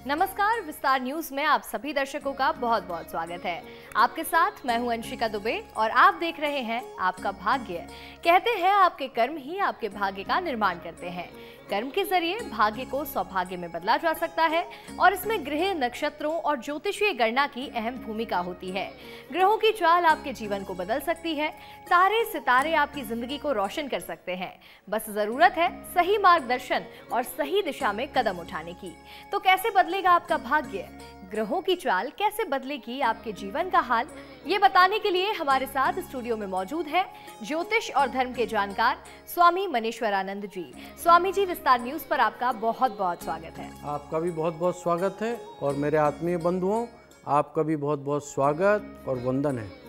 नमस्कार, विस्तार न्यूज में आप सभी दर्शकों का बहुत बहुत स्वागत है। आपके साथ मैं हूं अंशिका दुबे और आप देख रहे हैं आपका भाग्य। कहते हैं आपके कर्म ही आपके भाग्य का निर्माण करते हैं। कर्म के जरिए भाग्य को सौभाग्य में बदला जा सकता है और इसमें ग्रह, नक्षत्रों और ज्योतिषीय गणना की अहम भूमिका होती है। ग्रहों की चाल आपके जीवन को बदल सकती है। तारे सितारे आपकी जिंदगी को रोशन कर सकते हैं। बस जरूरत है सही मार्गदर्शन और सही दिशा में कदम उठाने की। तो कैसे बदलेगा आपका भाग्य? ग्रहों की चाल कैसे बदलेगी आपके जीवन का हाल? ये बताने के लिए हमारे साथ स्टूडियो में मौजूद है ज्योतिष और धर्म के जानकार स्वामी मनीश्वरानंद जी। स्वामी जी, विस्तार न्यूज पर आपका बहुत बहुत स्वागत है। आपका भी बहुत बहुत स्वागत है और मेरे आत्मीय बंधुओं, आपका भी बहुत बहुत स्वागत और वंदन है।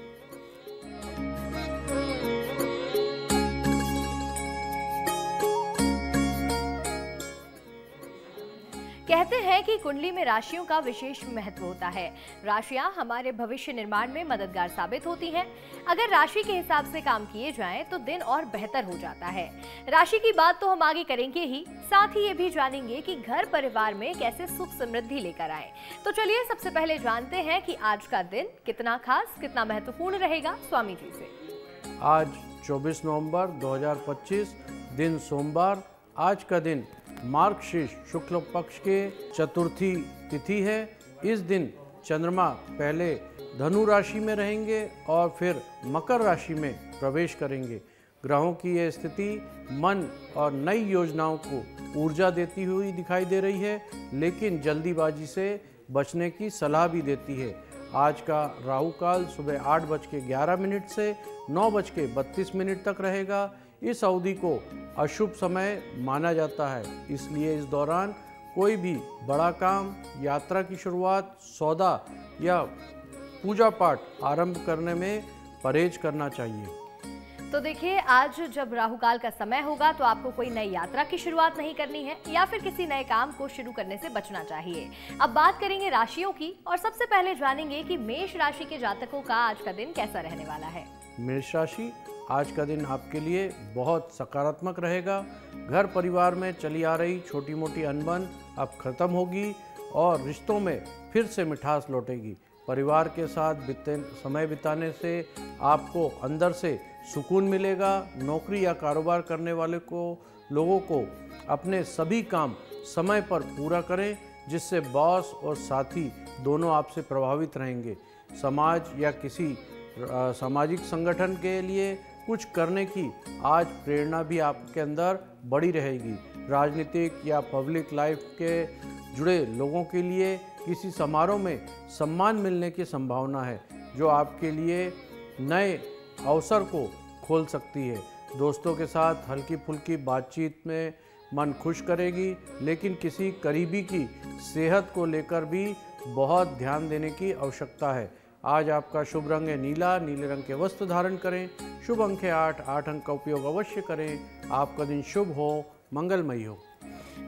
कहते हैं कि कुंडली में राशियों का विशेष महत्व होता है। राशियां हमारे भविष्य निर्माण में मददगार साबित होती हैं। अगर राशि के हिसाब से काम किए जाएं तो दिन और बेहतर हो जाता है। राशि की बात तो हम आगे करेंगे ही, साथ ही ये भी जानेंगे कि घर परिवार में कैसे सुख समृद्धि लेकर आए। तो चलिए सबसे पहले जानते हैं कि आज का दिन कितना खास, कितना महत्वपूर्ण रहेगा स्वामी जी से। आज 24 नवंबर 2025 दिन सोमवार। आज का दिन मार्गशीर्ष शुक्ल पक्ष के चतुर्थी तिथि है। इस दिन चंद्रमा पहले धनु राशि में रहेंगे और फिर मकर राशि में प्रवेश करेंगे। ग्रहों की यह स्थिति मन और नई योजनाओं को ऊर्जा देती हुई दिखाई दे रही है, लेकिन जल्दीबाजी से बचने की सलाह भी देती है। आज का राहु काल सुबह 8:11 से 9:32 तक रहेगा। इस अवधि को अशुभ समय माना जाता है, इसलिए इस दौरान कोई भी बड़ा काम, यात्रा की शुरुआत, सौदा या पूजा पाठ आरंभ करने में परहेज करना चाहिए। तो देखिए, आज जब राहु काल का समय होगा तो आपको कोई नई यात्रा की शुरुआत नहीं करनी है या फिर किसी नए काम को शुरू करने से बचना चाहिए। अब बात करेंगे राशियों की और सबसे पहले जानेंगे कि मेष राशि के जातकों का आज का दिन कैसा रहने वाला है। मेष राशि, आज का दिन आपके लिए बहुत सकारात्मक रहेगा। घर परिवार में चली आ रही छोटी मोटी अनबन अब खत्म होगी और रिश्तों में फिर से मिठास लौटेगी। परिवार के साथ समय बिताने से आपको अंदर से सुकून मिलेगा। नौकरी या कारोबार करने वाले लोगों को अपने सभी काम समय पर पूरा करें, जिससे बॉस और साथी दोनों आपसे प्रभावित रहेंगे। समाज या किसी सामाजिक संगठन के लिए कुछ करने की आज प्रेरणा भी आपके अंदर बड़ी रहेगी। राजनीतिक या पब्लिक लाइफ के जुड़े लोगों के लिए किसी समारोह में सम्मान मिलने की संभावना है, जो आपके लिए नए अवसर को खोल सकती है। दोस्तों के साथ हल्की फुल्की बातचीत में मन खुश करेगी, लेकिन किसी करीबी की सेहत को लेकर भी बहुत ध्यान देने की आवश्यकता है। आज आपका शुभ रंग है नीला। नीले रंग के वस्त्र धारण करें। शुभ अंक है 8 अंक का उपयोग अवश्य करें। आपका दिन शुभ हो, मंगलमय हो।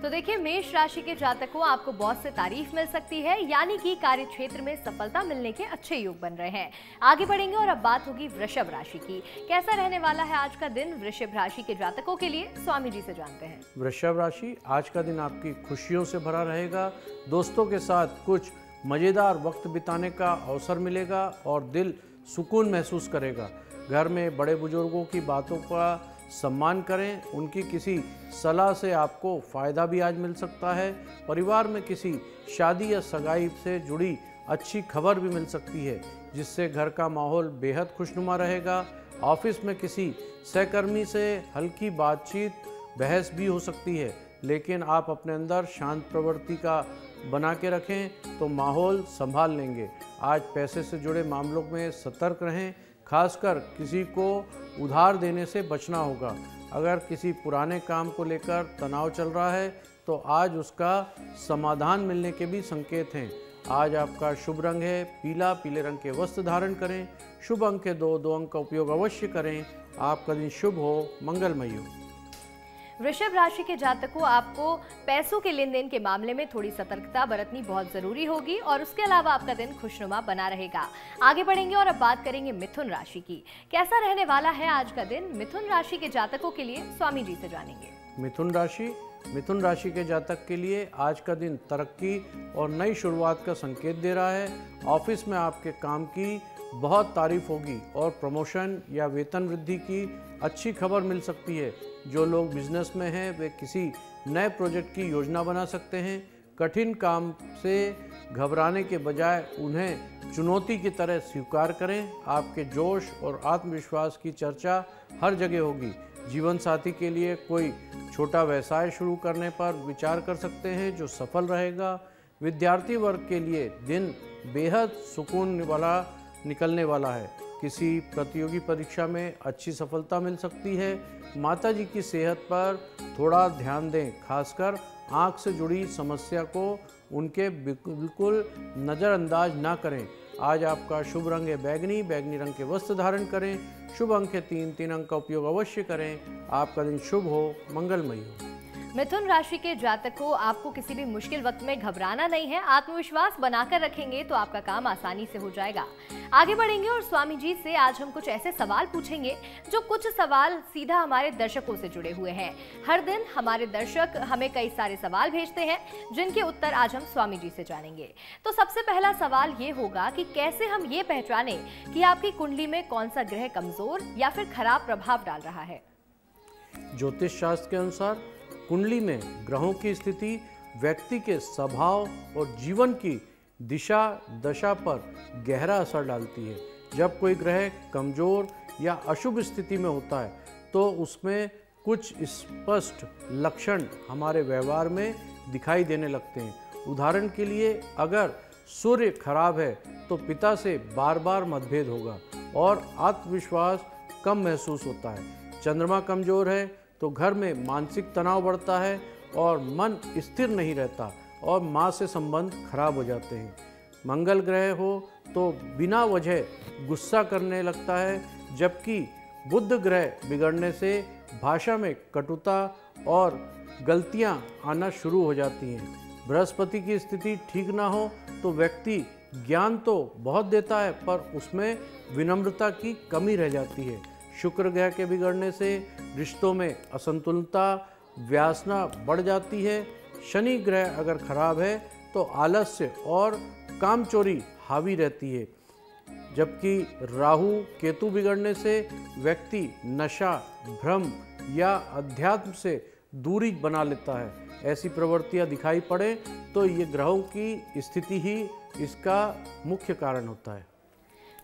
तो देखिए, मेष राशि के जातकों, आपको बॉस से तारीफ मिल सकती है, यानी कि कार्य क्षेत्र में सफलता मिलने के अच्छे योग बन रहे हैं। आगे बढ़ेंगे और अब बात होगी वृषभ राशि की। कैसा रहने वाला है आज का दिन वृषभ राशि के जातकों के लिए? स्वामी जी से जानते हैं। वृषभ राशि, आज का दिन आपकी खुशियों से भरा रहेगा। दोस्तों के साथ कुछ मज़ेदार वक्त बिताने का अवसर मिलेगा और दिल सुकून महसूस करेगा। घर में बड़े बुजुर्गों की बातों का सम्मान करें। उनकी किसी सलाह से आपको फ़ायदा भी आज मिल सकता है। परिवार में किसी शादी या सगाई से जुड़ी अच्छी खबर भी मिल सकती है, जिससे घर का माहौल बेहद खुशनुमा रहेगा। ऑफिस में किसी सहकर्मी से हल्की बातचीत, बहस भी हो सकती है, लेकिन आप अपने अंदर शांत प्रवृत्ति का बना के रखें तो माहौल संभाल लेंगे। आज पैसे से जुड़े मामलों में सतर्क रहें, खासकर किसी को उधार देने से बचना होगा। अगर किसी पुराने काम को लेकर तनाव चल रहा है तो आज उसका समाधान मिलने के भी संकेत हैं। आज आपका शुभ रंग है पीला। पीले रंग के वस्त्र धारण करें। शुभ अंक है 2 अंक का उपयोग अवश्य करें। आपका दिन शुभ हो, मंगलमय हो। वृषभ राशि के जातकों, आपको पैसों के लेन देन के मामले में थोड़ी सतर्कता बरतनी बहुत जरूरी होगी और उसके अलावा आपका दिन खुशनुमा बना रहेगा। आगे बढ़ेंगे और अब बात करेंगे मिथुन राशि की। कैसा रहने वाला है आज का दिन मिथुन राशि के जातकों के लिए? स्वामी जी से जानेंगे। मिथुन राशि, मिथुन राशि के जातक के लिए आज का दिन तरक्की और नई शुरुआत का संकेत दे रहा है। ऑफिस में आपके काम की बहुत तारीफ होगी और प्रमोशन या वेतन वृद्धि की अच्छी खबर मिल सकती है। जो लोग बिजनेस में हैं वे किसी नए प्रोजेक्ट की योजना बना सकते हैं। कठिन काम से घबराने के बजाय उन्हें चुनौती की तरह स्वीकार करें। आपके जोश और आत्मविश्वास की चर्चा हर जगह होगी। जीवन साथी के लिए कोई छोटा व्यवसाय शुरू करने पर विचार कर सकते हैं जो सफल रहेगा। विद्यार्थी वर्ग के लिए दिन बेहद सुकून वाला निकलने वाला है। किसी प्रतियोगी परीक्षा में अच्छी सफलता मिल सकती है। माताजी की सेहत पर थोड़ा ध्यान दें, खासकर आँख से जुड़ी समस्या को उनके बिल्कुल नज़रअंदाज ना करें। आज आपका शुभ रंग है बैगनी। बैगनी रंग के वस्त्र धारण करें। शुभ अंक है 3। 3 अंक का उपयोग अवश्य करें। आपका दिन शुभ हो, मंगलमय हो। मिथुन राशि के जातकों, आपको किसी भी मुश्किल वक्त में घबराना नहीं है। आत्मविश्वास बनाकर रखेंगे तो आपका काम आसानी से हो जाएगा। आगे बढ़ेंगे और स्वामी जी से आज हम कुछ ऐसे सवाल पूछेंगे जो कुछ सवाल सीधा हमारे दर्शकों से जुड़े हुए हैं। हर दिन हमारे दर्शक हमें कई सारे सवाल भेजते हैं जिनके उत्तर आज हम स्वामी जी से जानेंगे। तो सबसे पहला सवाल ये होगा कि कैसे हम ये पहचानें कि आपकी कुंडली में कौन सा ग्रह कमजोर या फिर खराब प्रभाव डाल रहा है। ज्योतिष शास्त्र के अनुसार कुंडली में ग्रहों की स्थिति व्यक्ति के स्वभाव और जीवन की दिशा दशा पर गहरा असर डालती है। जब कोई ग्रह कमजोर या अशुभ स्थिति में होता है तो उसमें कुछ स्पष्ट लक्षण हमारे व्यवहार में दिखाई देने लगते हैं। उदाहरण के लिए, अगर सूर्य खराब है तो पिता से बार बार मतभेद होगा और आत्मविश्वास कम महसूस होता है। चंद्रमा कमजोर है तो घर में मानसिक तनाव बढ़ता है और मन स्थिर नहीं रहता और माँ से संबंध खराब हो जाते हैं। मंगल ग्रह हो तो बिना वजह गुस्सा करने लगता है, जबकि बुध ग्रह बिगड़ने से भाषा में कटुता और गलतियाँ आना शुरू हो जाती हैं। बृहस्पति की स्थिति ठीक ना हो तो व्यक्ति ज्ञान तो बहुत देता है पर उसमें विनम्रता की कमी रह जाती है। शुक्र ग्रह के बिगड़ने से रिश्तों में असंतुलता व्यासना बढ़ जाती है। शनि ग्रह अगर खराब है तो आलस्य और कामचोरी हावी रहती है, जबकि राहु केतु बिगड़ने से व्यक्ति नशा, भ्रम या अध्यात्म से दूरी बना लेता है। ऐसी प्रवृत्तियां दिखाई पड़े तो ये ग्रहों की स्थिति ही इसका मुख्य कारण होता है।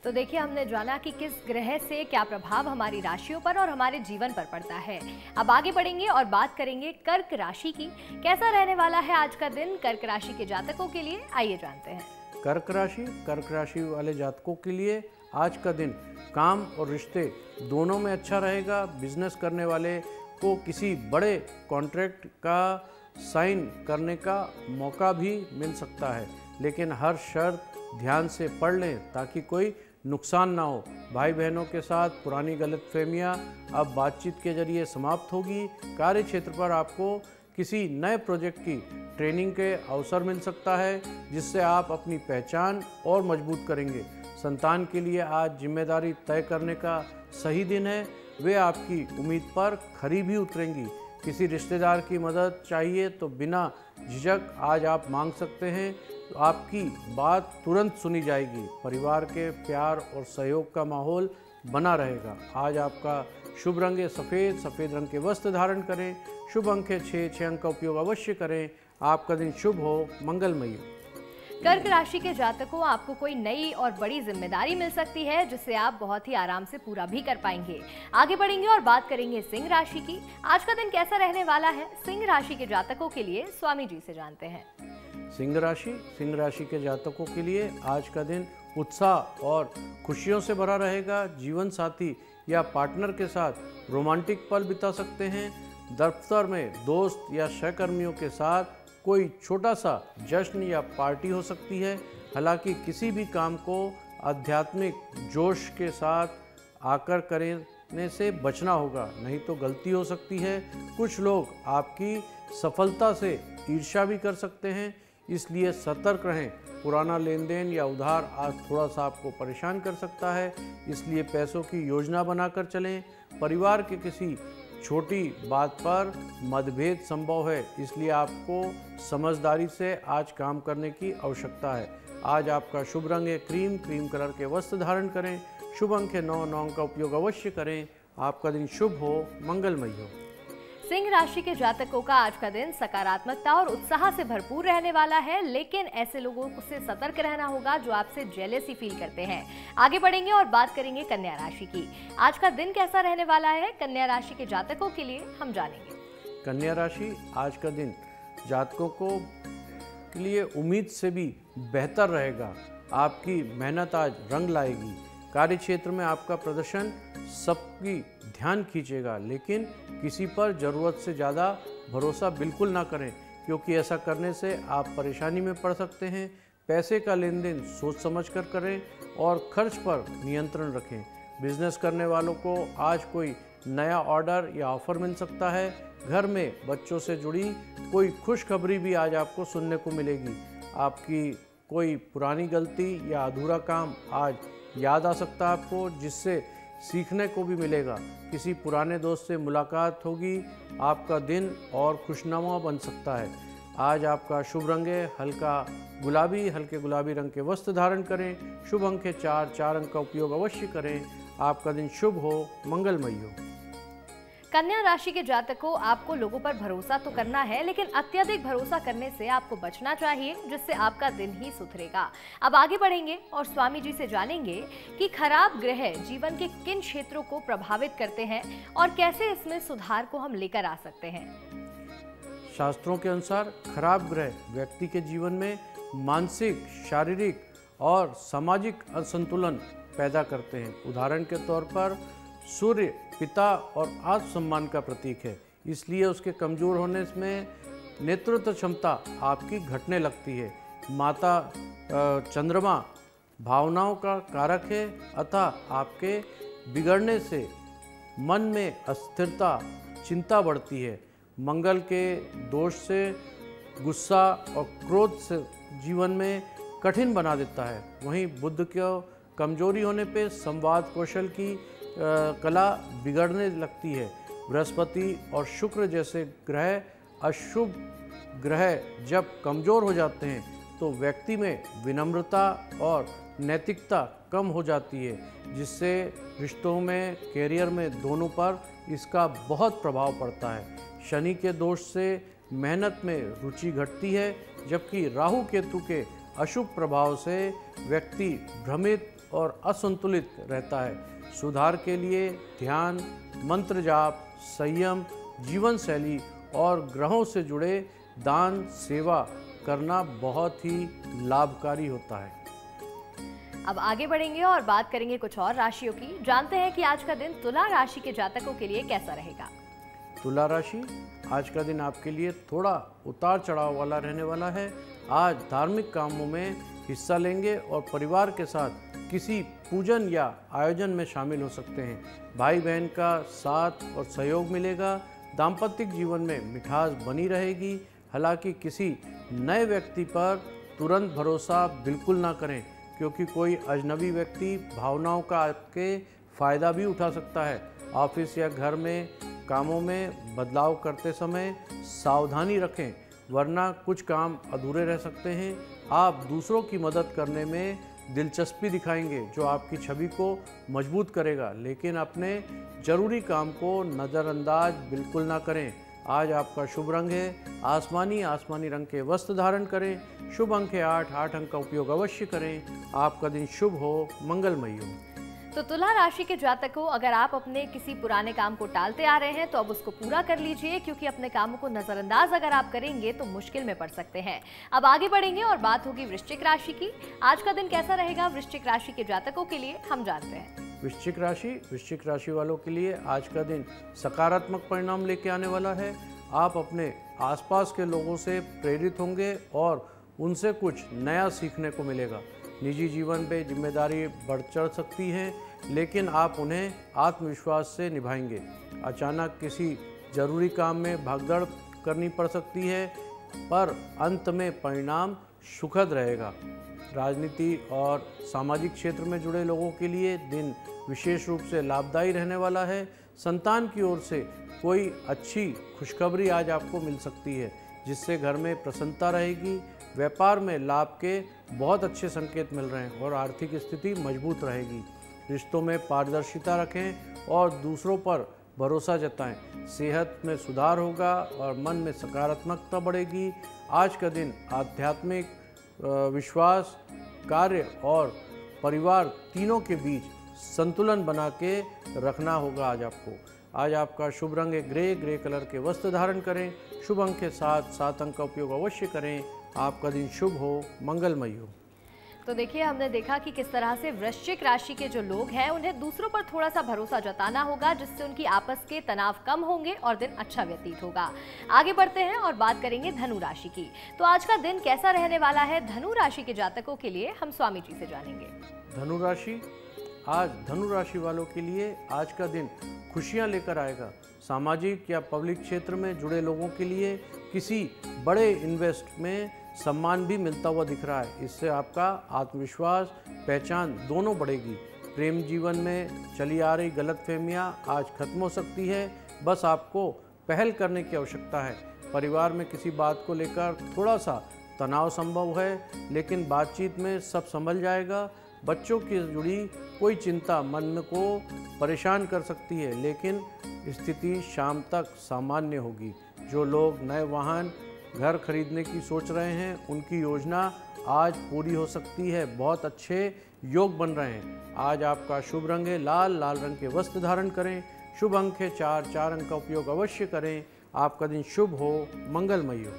तो देखिए, हमने जाना कि किस ग्रह से क्या प्रभाव हमारी राशियों पर और हमारे जीवन पर पड़ता है। अब आगे बढ़ेंगे और बात करेंगे कर्क राशि की। कैसा रहने वाला है आज का दिन कर्क राशि के जातकों के लिए, आइए जानते हैं। कर्क राशि वाले जातकों के लिए आज का दिन काम और रिश्ते दोनों में अच्छा रहेगा। बिजनेस करने वाले को किसी बड़े कॉन्ट्रैक्ट का साइन करने का मौका भी मिल सकता है, लेकिन हर शर्त ध्यान से पढ़ लें ताकि कोई नुकसान ना हो। भाई बहनों के साथ पुरानी गलतफहमियां अब बातचीत के जरिए समाप्त होगी। कार्य क्षेत्र पर आपको किसी नए प्रोजेक्ट की ट्रेनिंग के अवसर मिल सकता है जिससे आप अपनी पहचान और मजबूत करेंगे। संतान के लिए आज जिम्मेदारी तय करने का सही दिन है। वे आपकी उम्मीद पर खरी भी उतरेंगी। किसी रिश्तेदार की मदद चाहिए तो बिना झिझक आज आप मांग सकते हैं, तो आपकी बात तुरंत सुनी जाएगी। परिवार के प्यार और सहयोग का माहौल बना रहेगा। आज आपका शुभ रंग है सफ़ेद। सफ़ेद रंग के वस्त्र धारण करें। शुभ अंक है 6। 6 अंक का उपयोग अवश्य करें। आपका दिन शुभ हो, मंगलमय हो। कर्क राशि के जातकों, आपको कोई नई और बड़ी जिम्मेदारी मिल सकती है जिसे आप बहुत ही आराम से पूरा भी कर पाएंगे। आगे बढ़ेंगे और बात करेंगे सिंह राशि की। आज का दिन कैसा रहने वाला है सिंह राशि के जातकों के लिए, स्वामी जी से जानते हैं। सिंह राशि के जातकों के लिए आज का दिन उत्साह और खुशियों से भरा रहेगा। जीवन साथी या पार्टनर के साथ रोमांटिक पल बिता सकते हैं। दफ्तर में दोस्त या सहकर्मियों के साथ कोई छोटा सा जश्न या पार्टी हो सकती है। हालांकि किसी भी काम को आध्यात्मिक जोश के साथ आकर करने से बचना होगा, नहीं तो गलती हो सकती है। कुछ लोग आपकी सफलता से ईर्ष्या भी कर सकते हैं, इसलिए सतर्क रहें। पुराना लेन देन या उधार आज थोड़ा सा आपको परेशान कर सकता है, इसलिए पैसों की योजना बनाकर चलें। परिवार के किसी छोटी बात पर मतभेद संभव है, इसलिए आपको समझदारी से आज काम करने की आवश्यकता है। आज आपका शुभ रंग है क्रीम कलर के वस्त्र धारण करें। शुभ अंक है 9 अंक का उपयोग अवश्य करें। आपका दिन शुभ हो, मंगलमय हो। सिंह राशि के जातकों का आज का दिन सकारात्मकता और उत्साह से भरपूर रहने वाला है, लेकिन ऐसे लोगों से सतर्क रहना होगा जो आपसे जेलेसी फील करते हैं। आगे बढ़ेंगे और बात करेंगे कन्या राशि की। आज का दिन कैसा रहने वाला है कन्या राशि के जातकों के लिए, हम जानेंगे। कन्या राशि, आज का दिन जातकों को के लिए उम्मीद से भी बेहतर रहेगा। आपकी मेहनत आज रंग लाएगी। कार्य क्षेत्र में आपका प्रदर्शन सबकी ध्यान खींचेगा, लेकिन किसी पर ज़रूरत से ज़्यादा भरोसा बिल्कुल ना करें, क्योंकि ऐसा करने से आप परेशानी में पड़ सकते हैं। पैसे का लेन देन सोच समझ कर करें और खर्च पर नियंत्रण रखें। बिजनेस करने वालों को आज कोई नया ऑर्डर या ऑफर मिल सकता है। घर में बच्चों से जुड़ी कोई खुशखबरी भी आज आपको सुनने को मिलेगी। आपकी कोई पुरानी गलती या अधूरा काम आज याद आ सकता है आपको, जिससे सीखने को भी मिलेगा। किसी पुराने दोस्त से मुलाकात होगी। आपका दिन और खुशनुमा बन सकता है। आज आपका शुभ रंग है हल्के गुलाबी रंग के वस्त्र धारण करें। शुभ अंक है 4 अंक का उपयोग अवश्य करें। आपका दिन शुभ हो, मंगलमय हो। कन्या राशि के जातकों, आपको लोगों पर भरोसा तो करना है, लेकिन अत्यधिक भरोसा करने से आपको बचना चाहिए, जिससे आपका दिन ही सुधरेगा। अब आगे बढ़ेंगे और स्वामी जी से जानेंगे कि खराब ग्रह जीवन के किन क्षेत्रों को प्रभावित करते हैं और कैसे इसमें सुधार को हम लेकर आ सकते हैं। शास्त्रों के अनुसार खराब ग्रह व्यक्ति के जीवन में मानसिक, शारीरिक और सामाजिक असंतुलन पैदा करते हैं। उदाहरण के तौर पर सूर्य पिता और आत्मसम्मान का प्रतीक है, इसलिए उसके कमजोर होने में नेतृत्व क्षमता आपकी घटने लगती है। माता चंद्रमा भावनाओं का कारक है, अतः आपके बिगड़ने से मन में अस्थिरता, चिंता बढ़ती है। मंगल के दोष से गुस्सा और क्रोध से जीवन में कठिन बना देता है। वहीं बुध को कमजोरी होने पे संवाद कौशल की कला बिगड़ने लगती है। बृहस्पति और शुक्र जैसे ग्रह अशुभ ग्रह जब कमज़ोर हो जाते हैं तो व्यक्ति में विनम्रता और नैतिकता कम हो जाती है, जिससे रिश्तों में, कैरियर में दोनों पर इसका बहुत प्रभाव पड़ता है। शनि के दोष से मेहनत में रुचि घटती है, जबकि राहु केतु के अशुभ प्रभाव से व्यक्ति भ्रमित और असंतुलित रहता है। सुधार के लिए ध्यान, मंत्र जाप, संयम, जीवन शैली और ग्रहों से जुड़े दान सेवा करना बहुत ही लाभकारी होता है। अब आगे बढ़ेंगे और बात करेंगे कुछ और राशियों की। जानते हैं कि आज का दिन तुला राशि के जातकों के लिए कैसा रहेगा। तुला राशि, आज का दिन आपके लिए थोड़ा उतार चढ़ाव वाला रहने वाला है। आज धार्मिक कामों में हिस्सा लेंगे और परिवार के साथ किसी पूजन या आयोजन में शामिल हो सकते हैं। भाई बहन का साथ और सहयोग मिलेगा। दाम्पत्य जीवन में मिठास बनी रहेगी। हालांकि किसी नए व्यक्ति पर तुरंत भरोसा बिल्कुल ना करें, क्योंकि कोई अजनबी व्यक्ति भावनाओं का आपके फ़ायदा भी उठा सकता है। ऑफिस या घर में कामों में बदलाव करते समय सावधानी रखें, वरना कुछ काम अधूरे रह सकते हैं। आप दूसरों की मदद करने में दिलचस्पी दिखाएंगे, जो आपकी छवि को मजबूत करेगा, लेकिन अपने जरूरी काम को नज़रअंदाज बिल्कुल ना करें। आज आपका शुभ रंग है आसमानी रंग के वस्त्र धारण करें। शुभ अंक है 8 अंक का उपयोग अवश्य करें। आपका दिन शुभ हो, मंगलमय हो। तो तुला राशि के जातकों, अगर आप अपने किसी पुराने काम को टालते आ रहे हैं तो अब उसको पूरा कर लीजिए, क्योंकि अपने कामों को नजरअंदाज अगर आप करेंगे तो मुश्किल में पड़ सकते हैं। अब आगे बढ़ेंगे और बात होगी वृश्चिक राशि की। आज का दिन कैसा रहेगा वृश्चिक राशि के जातकों के लिए, हम जानते हैं। वृश्चिक राशि वालों के लिए आज का दिन सकारात्मक परिणाम लेके आने वाला है। आप अपने आसपास के लोगों से प्रेरित होंगे और उनसे कुछ नया सीखने को मिलेगा। निजी जीवन पे जिम्मेदारी बढ़ चढ़ सकती है, लेकिन आप उन्हें आत्मविश्वास से निभाएंगे। अचानक किसी जरूरी काम में भागदौड़ करनी पड़ सकती है, पर अंत में परिणाम सुखद रहेगा। राजनीति और सामाजिक क्षेत्र में जुड़े लोगों के लिए दिन विशेष रूप से लाभदायी रहने वाला है। संतान की ओर से कोई अच्छी खुशखबरी आज आपको मिल सकती है, जिससे घर में प्रसन्नता रहेगी। व्यापार में लाभ के बहुत अच्छे संकेत मिल रहे हैं और आर्थिक स्थिति मजबूत रहेगी। रिश्तों में पारदर्शिता रखें और दूसरों पर भरोसा जताएं। सेहत में सुधार होगा और मन में सकारात्मकता बढ़ेगी। आज का दिन आध्यात्मिक विश्वास, कार्य और परिवार तीनों के बीच संतुलन बना के रखना होगा आज आपको। आज आपका शुभ रंग है ग्रे कलर के वस्त्र धारण करें। शुभ अंक के साथ 7 अंक का उपयोग अवश्य करें। आपका दिन शुभ हो, मंगलमय हो। तो देखिए, हमने देखा कि किस तरह से वृश्चिक राशि के जो लोग हैं उन्हें दूसरों पर थोड़ा सा भरोसा जताना होगा, जिससे उनकी आपस के तनाव कम होंगे और दिन अच्छा व्यतीत होगा। आगे बढ़ते हैं और बात करेंगे धनु राशि की। तो आज का दिन कैसा रहने वाला है धनु राशि के जातकों के लिए, हम स्वामी जी से जानेंगे। धनु राशि, आज धनु राशि वालों के लिए आज का दिन खुशियां लेकर आएगा। सामाजिक या पब्लिक क्षेत्र में जुड़े लोगों के लिए किसी बड़े इन्वेस्ट में सम्मान भी मिलता हुआ दिख रहा है। इससे आपका आत्मविश्वास, पहचान दोनों बढ़ेगी। प्रेम जीवन में चली आ रही गलतफहमियां आज खत्म हो सकती है। बस आपको पहल करने की आवश्यकता है। परिवार में किसी बात को लेकर थोड़ा सा तनाव संभव है, लेकिन बातचीत में सब संभल जाएगा। बच्चों की जुड़ी कोई चिंता मन में को परेशान कर सकती है, लेकिन स्थिति शाम तक सामान्य होगी। जो लोग नए वाहन, घर खरीदने की सोच रहे हैं, उनकी योजना आज पूरी हो सकती है। बहुत अच्छे योग बन रहे हैं। आज आपका शुभ रंग है लाल रंग के वस्त्र धारण करें। शुभ अंक है 4 अंक का उपयोग अवश्य करें। आपका दिन शुभ हो, मंगलमय हो।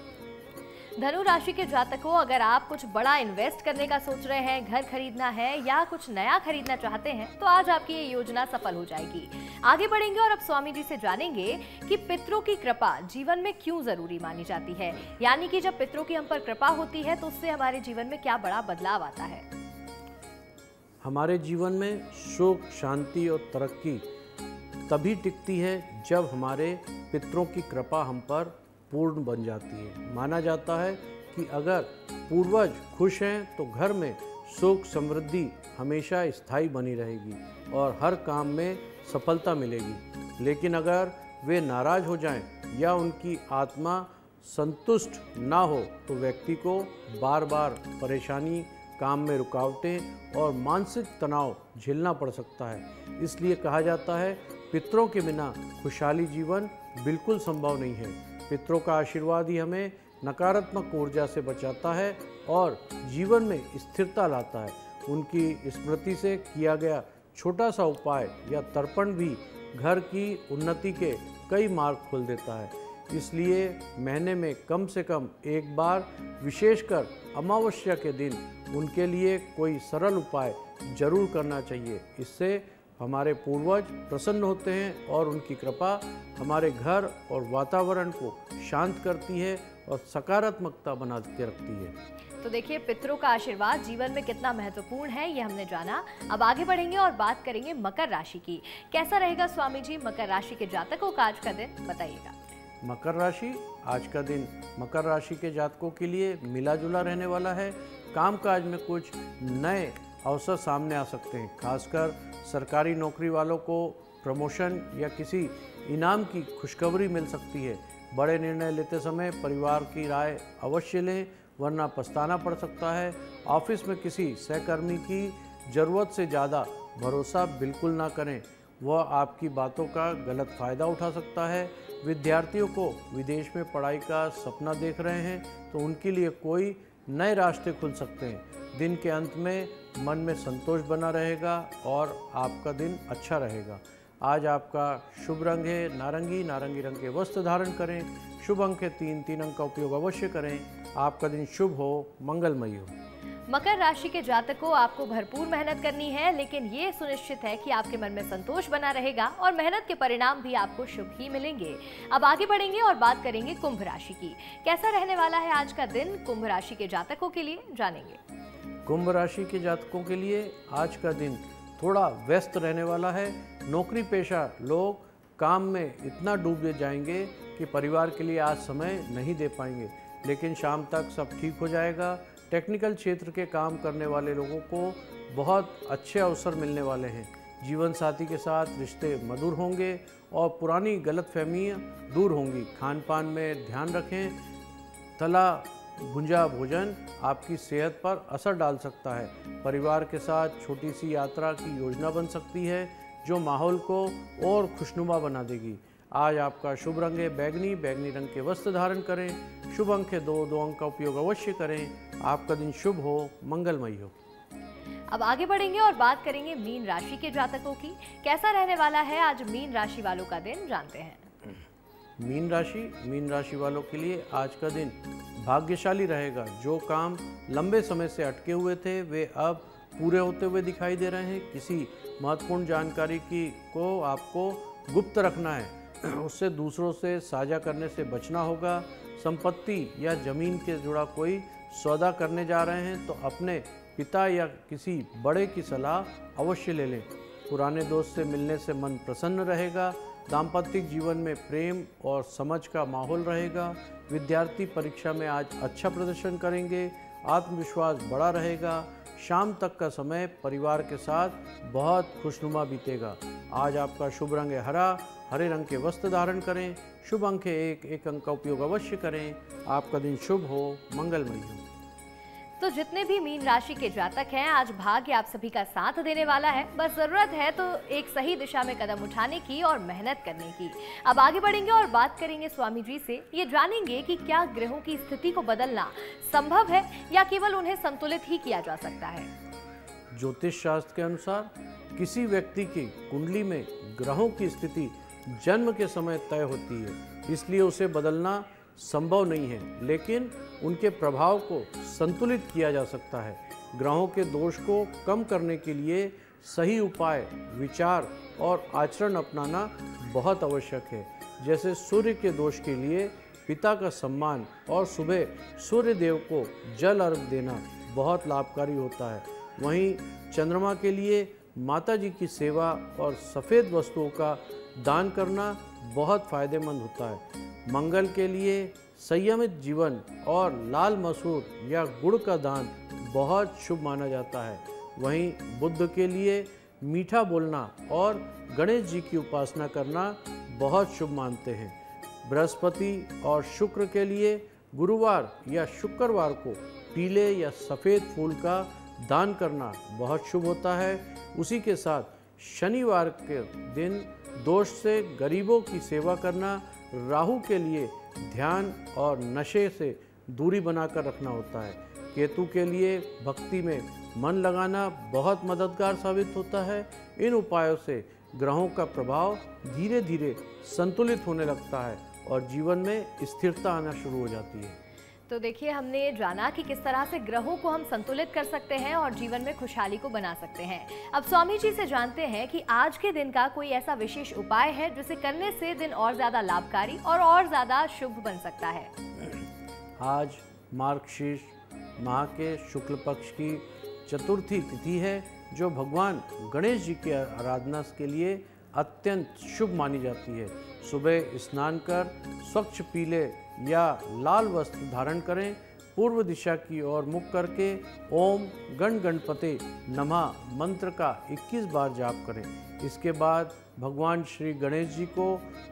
धनु राशि के जातकों, अगर आप कुछ बड़ा इन्वेस्ट करने का सोच रहे हैं, घर खरीदना है या कुछ नया खरीदना चाहते हैं, तो आज आपकी ये योजना सफल हो जाएगी। आगे बढ़ेंगे और अब स्वामी जी से जानेंगे कि पितरों की कृपा जीवन में क्यों जरूरी मानी जाती है, यानी कि जब पितरों की हम पर कृपा होती है तो उससे हमारे जीवन में क्या बड़ा बदलाव आता है। हमारे जीवन में सुख, शांति और तरक्की तभी टिकती है जब हमारे पितरों की कृपा हम पर पूर्ण बन जाती है। माना जाता है कि अगर पूर्वज खुश हैं तो घर में सुख, समृद्धि हमेशा स्थायी बनी रहेगी और हर काम में सफलता मिलेगी। लेकिन अगर वे नाराज हो जाएं या उनकी आत्मा संतुष्ट ना हो तो व्यक्ति को बार बार परेशानी, काम में रुकावटें और मानसिक तनाव झेलना पड़ सकता है। इसलिए कहा जाता है पितरों के बिना खुशहाली जीवन बिल्कुल संभव नहीं है। पितरों का आशीर्वाद ही हमें नकारात्मक ऊर्जा से बचाता है और जीवन में स्थिरता लाता है। उनकी स्मृति से किया गया छोटा सा उपाय या तर्पण भी घर की उन्नति के कई मार्ग खोल देता है। इसलिए महीने में कम से कम एक बार, विशेषकर अमावस्या के दिन, उनके लिए कोई सरल उपाय जरूर करना चाहिए। इससे हमारे पूर्वज प्रसन्न होते हैं और उनकी कृपा हमारे घर और वातावरण को शांत करती है और सकारात्मकता बना के रखती है। तो देखिए, पितरों का आशीर्वाद जीवन में कितना महत्वपूर्ण है ये हमने जाना। अब आगे बढ़ेंगे और बात करेंगे मकर राशि की। कैसा रहेगा स्वामी जी मकर राशि के जातकों का आज का दिन, बताइएगा। मकर राशि, आज का दिन मकर राशि के जातकों के लिए मिला जुला रहने वाला है। कामकाज में कुछ नए अवसर सामने आ सकते हैं। खासकर सरकारी नौकरी वालों को प्रमोशन या किसी इनाम की खुशखबरी मिल सकती है। बड़े निर्णय लेते समय परिवार की राय अवश्य लें, वरना पछताना पड़ सकता है। ऑफिस में किसी सहकर्मी की ज़रूरत से ज़्यादा भरोसा बिल्कुल ना करें, वह आपकी बातों का गलत फ़ायदा उठा सकता है। विद्यार्थियों को विदेश में पढ़ाई का सपना देख रहे हैं तो उनके लिए कोई नए रास्ते खुल सकते हैं। दिन के अंत में मन में संतोष बना रहेगा और आपका दिन अच्छा रहेगा। आज आपका शुभ रंग है नारंगी रंग के वस्त्र धारण करें। शुभ अंक है 3 अंक का उपयोग अवश्य करें। आपका दिन शुभ हो, मंगलमय हो। मकर राशि के जातकों, आपको भरपूर मेहनत करनी है, लेकिन ये सुनिश्चित है कि आपके मन में संतोष बना रहेगा और मेहनत के परिणाम भी आपको शुभ ही मिलेंगे। अब आगे बढ़ेंगे और बात करेंगे कुंभ राशि की। कैसा रहने वाला है आज का दिन कुंभ राशि के जातकों के लिए, जानेंगे। कुंभ राशि के जातकों के लिए आज का दिन थोड़ा व्यस्त रहने वाला है। नौकरी पेशा लोग काम में इतना डूब जाएंगे कि परिवार के लिए आज समय नहीं दे पाएंगे, लेकिन शाम तक सब ठीक हो जाएगा। टेक्निकल क्षेत्र के काम करने वाले लोगों को बहुत अच्छे अवसर मिलने वाले हैं। जीवन साथी के साथ रिश्ते मधुर होंगे और पुरानी गलतफहमियां दूर होंगी। खान पान में ध्यान रखें, तला भुंजा भोजन आपकी सेहत पर असर डाल सकता है। परिवार के साथ छोटी सी यात्रा की योजना बन सकती है जो माहौल को और खुशनुमा बना देगी। आज आपका शुभ रंग है बैगनी, बैगनी रंग के वस्त्र धारण करें। शुभ अंक है 2, 2 अंक का उपयोग अवश्य करें। आपका दिन शुभ हो, मंगलमय हो। अब आगे बढ़ेंगे और बात करेंगे मीन राशि के जातकों की। कैसा रहने वाला है आज मीन राशि वालों का दिन, जानते हैं। मीन राशि वालों के लिए आज का दिन भाग्यशाली रहेगा। जो काम लंबे समय से अटके हुए थे वे अब पूरे होते हुए दिखाई दे रहे हैं। किसी महत्वपूर्ण जानकारी को आपको गुप्त रखना है, उससे दूसरों से साझा करने से बचना होगा। संपत्ति या जमीन के जुड़ा कोई सौदा करने जा रहे हैं तो अपने पिता या किसी बड़े की सलाह अवश्य ले लें। पुराने दोस्त से मिलने से मन प्रसन्न रहेगा। दाम्पत्य जीवन में प्रेम और समझ का माहौल रहेगा। विद्यार्थी परीक्षा में आज अच्छा प्रदर्शन करेंगे। आत्मविश्वास बढ़ा रहेगा। शाम तक का समय परिवार के साथ बहुत खुशनुमा बीतेगा। आज आपका शुभ रंग है हरा, हरे रंग के वस्त्र धारण करें। शुभ अंक है 1, 1 अंक का उपयोग अवश्य करें। आपका दिन शुभ हो, मंगलमय हो। तो जितने भी मीन राशि के जातक हैं, आज भाग्य आप सभी का साथ देने वाला है। बस जरूरत है तो एक सही दिशा में कदम उठाने की और मेहनत करने की। अब आगे बढ़ेंगे और बात करेंगे स्वामी जी से। ये जानेंगे कि क्या ग्रहों की स्थिति को बदलना संभव है या केवल उन्हें संतुलित ही किया जा सकता है। ज्योतिष शास्त्र के अनुसार किसी व्यक्ति की कुंडली में ग्रहों की स्थिति जन्म के समय तय होती है, इसलिए उसे बदलना संभव नहीं है, लेकिन उनके प्रभाव को संतुलित किया जा सकता है। ग्रहों के दोष को कम करने के लिए सही उपाय, विचार और आचरण अपनाना बहुत आवश्यक है। जैसे सूर्य के दोष के लिए पिता का सम्मान और सुबह सूर्य देव को जल अर्घ देना बहुत लाभकारी होता है। वहीं चंद्रमा के लिए माता जी की सेवा और सफ़ेद वस्तुओं का दान करना बहुत फायदेमंद होता है। मंगल के लिए संयमित जीवन और लाल मसूर या गुड़ का दान बहुत शुभ माना जाता है। वहीं बुध के लिए मीठा बोलना और गणेश जी की उपासना करना बहुत शुभ मानते हैं। बृहस्पति और शुक्र के लिए गुरुवार या शुक्रवार को पीले या सफ़ेद फूल का दान करना बहुत शुभ होता है। उसी के साथ शनिवार के दिन दोष से गरीबों की सेवा करना, राहु के लिए ध्यान और नशे से दूरी बनाकर रखना होता है। केतु के लिए भक्ति में मन लगाना बहुत मददगार साबित होता है। इन उपायों से ग्रहों का प्रभाव धीरे धीरे संतुलित होने लगता है और जीवन में स्थिरता आना शुरू हो जाती है। तो देखिए, हमने जाना कि किस तरह से ग्रहों को हम संतुलित कर सकते हैं और जीवन में खुशहाली को बना सकते हैं। अब स्वामी जी से जानते हैं कि आज के दिन का कोई ऐसा विशेष उपाय है जिसे करने से दिन और ज्यादा लाभकारी और ज्यादा शुभ बन सकता है। आज मार्गशीर्ष माह के शुक्ल पक्ष की चतुर्थी तिथि है, जो भगवान गणेश जी की आराधना के लिए अत्यंत शुभ मानी जाती है। सुबह स्नान कर स्वच्छ पीले या लाल वस्त्र धारण करें। पूर्व दिशा की ओर मुख करके ओम गण गणपते नमः मंत्र का 21 बार जाप करें। इसके बाद भगवान श्री गणेश जी को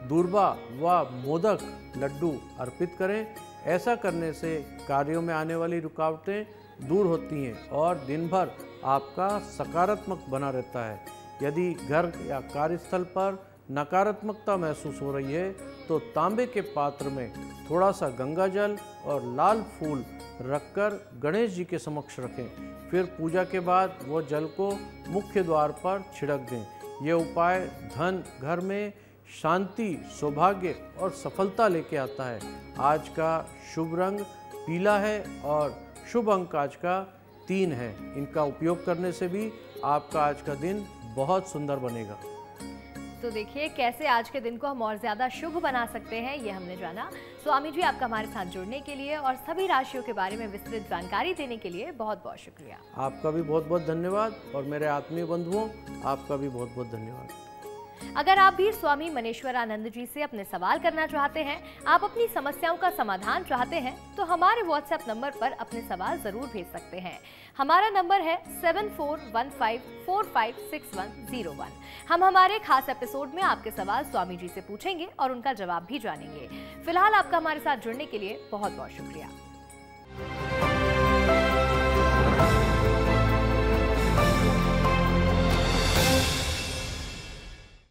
दूर्वा व मोदक लड्डू अर्पित करें। ऐसा करने से कार्यों में आने वाली रुकावटें दूर होती हैं और दिन भर आपका सकारात्मक बना रहता है। यदि घर या कार्यस्थल पर नकारात्मकता महसूस हो रही है तो तांबे के पात्र में थोड़ा सा गंगा जल और लाल फूल रखकर गणेश जी के समक्ष रखें। फिर पूजा के बाद वो जल को मुख्य द्वार पर छिड़क दें। ये उपाय धन, घर में शांति, सौभाग्य और सफलता लेके आता है। आज का शुभ रंग पीला है और शुभ अंक आज का 3 है। इनका उपयोग करने से भी आपका आज का दिन बहुत सुंदर बनेगा। तो देखिए, कैसे आज के दिन को हम और ज्यादा शुभ बना सकते हैं, ये हमने जाना। स्वामी जी, आपका हमारे साथ जुड़ने के लिए और सभी राशियों के बारे में विस्तृत जानकारी देने के लिए बहुत बहुत शुक्रिया। आपका भी बहुत बहुत धन्यवाद और मेरे आत्मीय बंधुओं, आपका भी बहुत बहुत धन्यवाद। अगर आप भी स्वामी मनेश्वरानंद जी से अपने सवाल करना चाहते हैं, आप अपनी समस्याओं का समाधान चाहते हैं, तो हमारे व्हाट्सएप नंबर पर अपने सवाल जरूर भेज सकते हैं। हमारा नंबर है 7415456101। हम हमारे खास एपिसोड में आपके सवाल स्वामी जी से पूछेंगे और उनका जवाब भी जानेंगे। फिलहाल आपका हमारे साथ जुड़ने के लिए बहुत बहुत शुक्रिया।